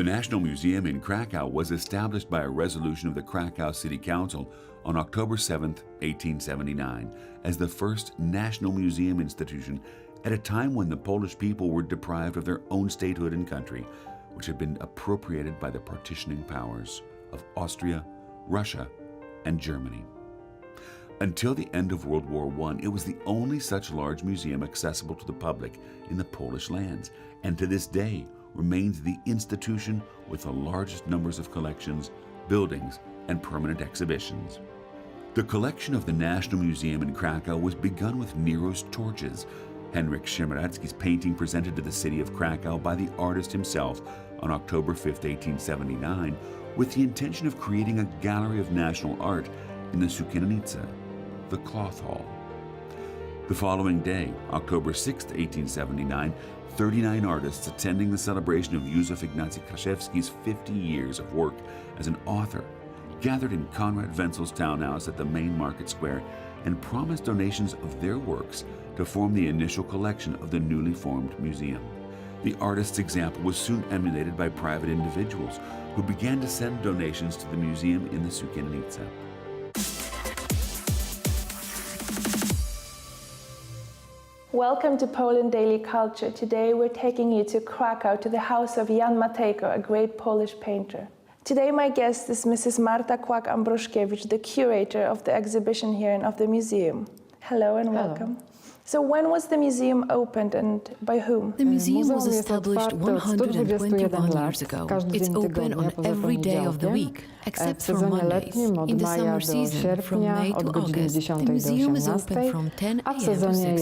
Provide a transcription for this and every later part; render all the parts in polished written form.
The National Museum in Krakow was established by a resolution of the Krakow City Council on October 7, 1879, as the first national museum institution at a time when the Polish people were deprived of their own statehood and country, which had been appropriated by the partitioning powers of Austria, Russia, and Germany. Until the end of World War I, it was the only such large museum accessible to the public in the Polish lands, and to this day remains the institution with the largest numbers of collections, buildings, and permanent exhibitions. The collection of the National Museum in Krakow was begun with Nero's torches, Henryk Szymanowski's painting presented to the city of Krakow by the artist himself on October 5, 1879, with the intention of creating a gallery of national art in the Sukiennica, the cloth hall. The following day, October 6, 1879, 39 artists attending the celebration of Józef Ignacy Kraszewski's 50 years of work as an author gathered in Konrad Wenzel's townhouse at the main market square and promised donations of their works to form the initial collection of the newly formed museum. The artist's example was soon emulated by private individuals who began to send donations to the museum in the Sukiennica. Welcome to Poland Daily Culture. Today we're taking you to Krakow, to the house of Jan Matejko, a great Polish painter. Today my guest is Mrs. Marta Kłak-Ambruszkiewicz, the curator of the exhibition here and of the museum. Hello and welcome. So when was the museum opened and by whom? The museum was established 121 years ago. It's open on every day of the week, except for Mondays. In the summer season, from May to August, the museum is open from 10 a.m. to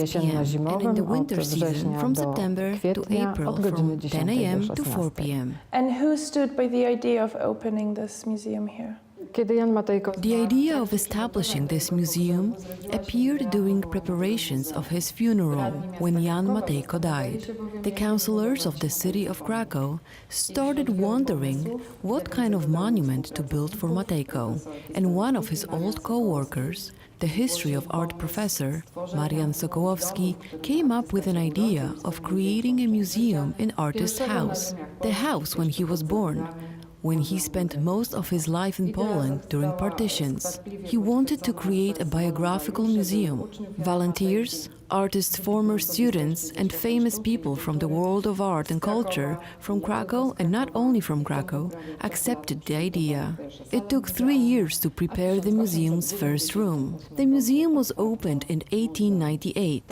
6 p.m. And in the winter season, from September to April, from 10 a.m. to 4 p.m. And who stood by the idea of opening this museum here? The idea of establishing this museum appeared during preparations of his funeral when Jan Matejko died. The councillors of the city of Krakow started wondering what kind of monument to build for Matejko, and one of his old co-workers, the history of art professor Marian Sokołowski, came up with an idea of creating a museum in artist's house, the house when he was born, when he spent most of his life in Poland during partitions. He wanted to create a biographical museum. Volunteers, artists, former students, and famous people from the world of art and culture from Krakow, and not only from Krakow, accepted the idea. It took 3 years to prepare the museum's first room. The museum was opened in 1898.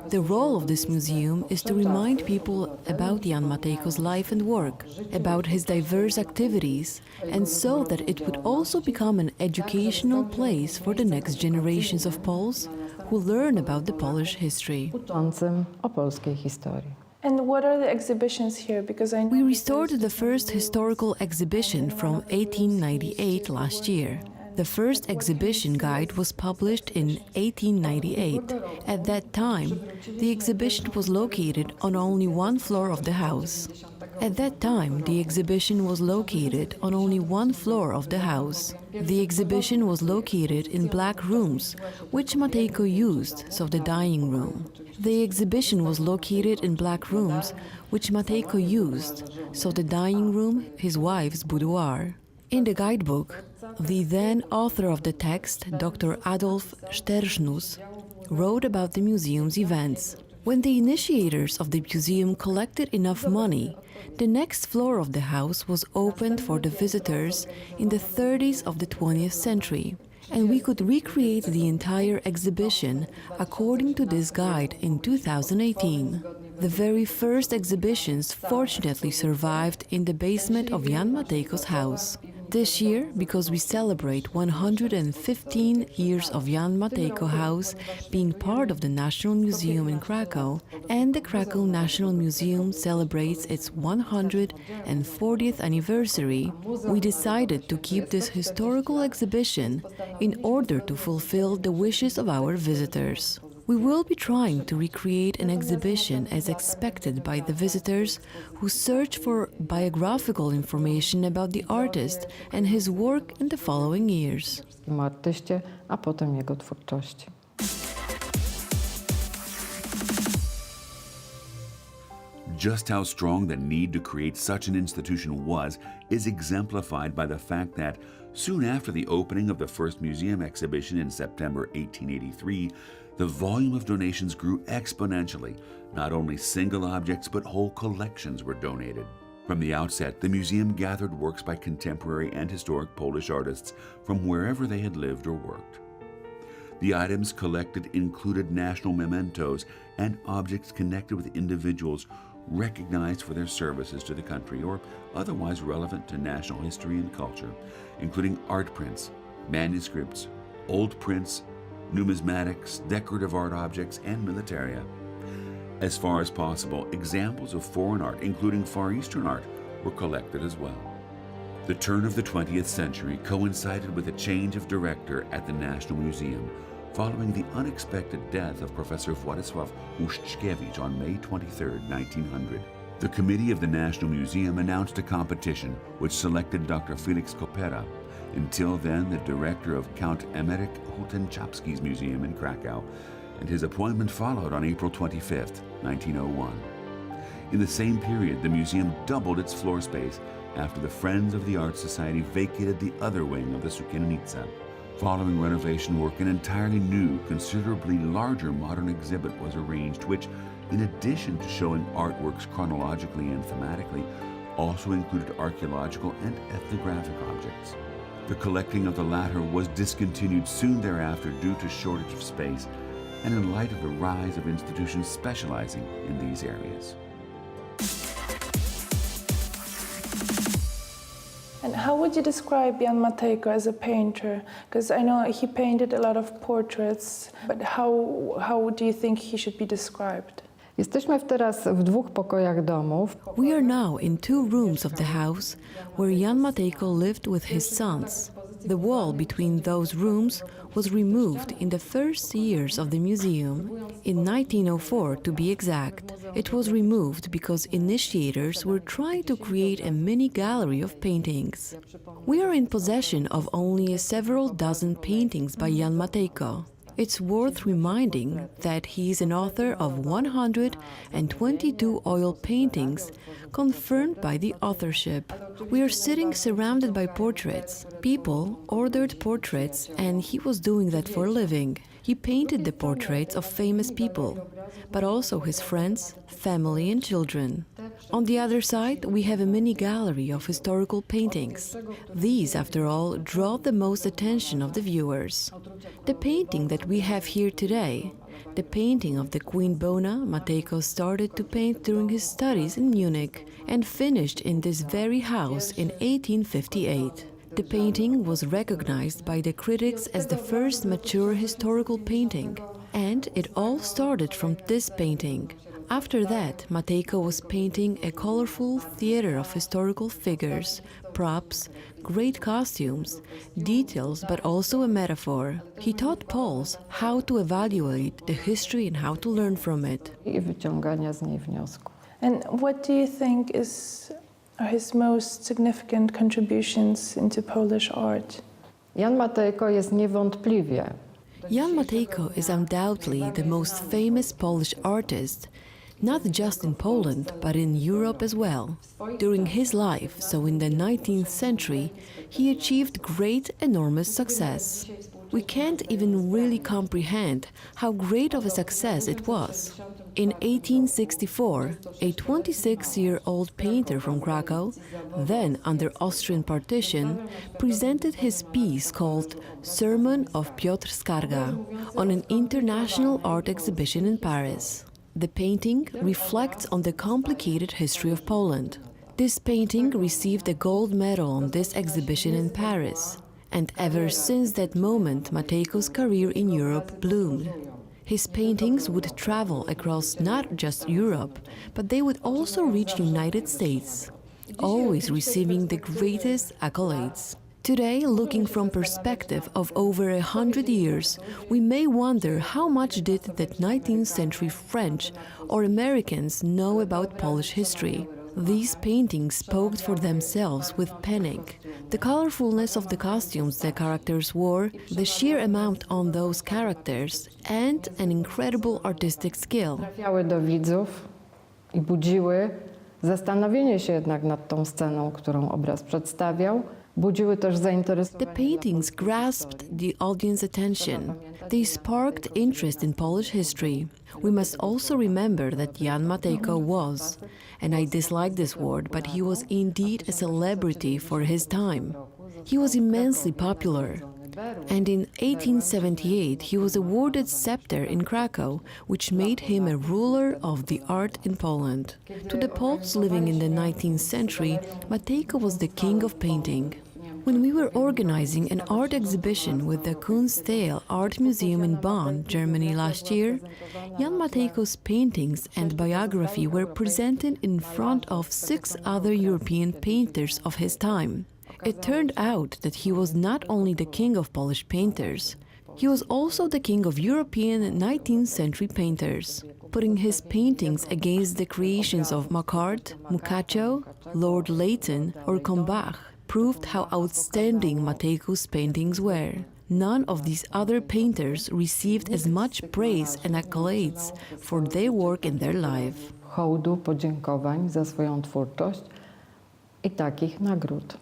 The role of this museum is to remind people about Jan Matejko's life and work, about his diverse activities, and so that it would also become an educational place for the next generations of Poles who learn about the Polish history. And what are the exhibitions here? Because I know We restored the first historical exhibition from 1898 last year. The first exhibition guide was published in 1898. At that time, the exhibition was located on only one floor of the house. The exhibition was located in black rooms, which Matejko used, so the dining room. The exhibition was located in black rooms, which Matejko used, so the dining room, his wife's boudoir. In the guidebook, the then author of the text, Dr. Adolf Sterschnus, wrote about the museum's events. When the initiators of the museum collected enough money, the next floor of the house was opened for the visitors in the 30s of the 20th century, and we could recreate the entire exhibition according to this guide in 2018. The very first exhibitions fortunately survived in the basement of Jan Matejko's house. This year, because we celebrate 115 years of Jan Matejko House being part of the National Museum in Krakow, and the Krakow National Museum celebrates its 140th anniversary, we decided to keep this historical exhibition in order to fulfill the wishes of our visitors. We will be trying to recreate an exhibition as expected by the visitors who search for biographical information about the artist and his work in the following years. Just how strong the need to create such an institution was is exemplified by the fact that soon after the opening of the first museum exhibition in September 1883, the volume of donations grew exponentially. Not only single objects, but whole collections were donated. From the outset, the museum gathered works by contemporary and historic Polish artists from wherever they had lived or worked. The items collected included national mementos and objects connected with individuals recognized for their services to the country or otherwise relevant to national history and culture, including art prints, manuscripts, old prints, numismatics, decorative art objects, and militaria. As far as possible, examples of foreign art, including Far Eastern art, were collected as well. The turn of the 20th century coincided with a change of director at the National Museum, following the unexpected death of Professor Władysław Uszczkiewicz on May 23, 1900. The committee of the National Museum announced a competition which selected Dr. Felix Kopera, until then the director of Count Emeryk Hutenczapski's museum in Krakow, and his appointment followed on April 25, 1901. In the same period, the museum doubled its floor space after the Friends of the Art Society vacated the other wing of the Sukiennica. Following renovation work, an entirely new, considerably larger modern exhibit was arranged, which, in addition to showing artworks chronologically and thematically, also included archaeological and ethnographic objects. The collecting of the latter was discontinued soon thereafter due to shortage of space, and in light of the rise of institutions specializing in these areas. And how would you describe Jan Matejko as a painter? Because I know he painted a lot of portraits, but how do you think he should be described? Jesteśmy teraz w dwóch pokojach domów. We are now in 2 rooms of the house where Jan Matejko lived with his sons. The wall between those rooms was removed in the first years of the museum, in 1904 to be exact. It was removed because initiators were trying to create a mini gallery of paintings. We are in possession of only several dozen paintings by Jan Matejko. It's worth reminding that he is an author of 122 oil paintings confirmed by the authorship. We are sitting surrounded by portraits. People ordered portraits, and he was doing that for a living. He painted the portraits of famous people, but also his friends, family, and children. On the other side, we have a mini gallery of historical paintings. These, after all, draw the most attention of the viewers. The painting that we have here today, the painting of the Queen Bona, Matejko started to paint during his studies in Munich and finished in this very house in 1858. The painting was recognized by the critics as the first mature historical painting, and it all started from this painting. After that, Matejko was painting a colorful theater of historical figures, props, great costumes, details, but also a metaphor. He taught Poles how to evaluate the history and how to learn from it. I wyciągania z niej wniosków. And what do you think are his most significant contributions into Polish art? Jan Matejko jest niewątpliwie Jan Matejko is undoubtedly the most famous Polish artist, not just in Poland, but in Europe as well. During his life, so in the 19th century, he achieved great, enormous success. We can't even really comprehend how great of a success it was. In 1864, a 26-year-old painter from Krakow, then under Austrian partition, presented his piece called Sermon of Piotr Skarga on an international art exhibition in Paris. The painting reflects on the complicated history of Poland. This painting received a gold medal on this exhibition in Paris, and ever since that moment Matejko's career in Europe bloomed. His paintings would travel across not just Europe, but they would also reach United States, always receiving the greatest accolades. Today, looking from perspective of over 100 years, we may wonder how much did the 19th century French or Americans know about Polish history. These paintings spoke for themselves with panic. The colorfulness of the costumes the characters wore, the sheer amount on those characters, and an incredible artistic skill. trafiały do widzów i budziły zastanowienie się jednak nad tą sceną, którą obraz przedstawiał. Budziły też The zainteresowanie. paintings grasped the audience attention. They sparked interest in Polish history. We must also remember that Jan Matejko was, and I dislike this word, but he was indeed a celebrity for his time. He was immensely popular. And in 1878 he was awarded scepter in Krakow, which made him a ruler of the art in Poland. To the Poles living in the 19th century, Matejko was the king of painting. When we were organizing an art exhibition with the Kunststil Art Museum in Bonn, Germany last year, Jan Matejko's paintings and biography were presented in front of 6 other European painters of his time. It turned out that he was not only the king of Polish painters, he was also the king of European 19th century painters. Putting his paintings against the creations of Makart, Mukacho, Lord Leighton or Combach proved how outstanding Matejko's paintings were. None of these other painters received as much praise and accolades for their work in their life. Hołdu, podziękowań za swoją twórczość i takich nagród.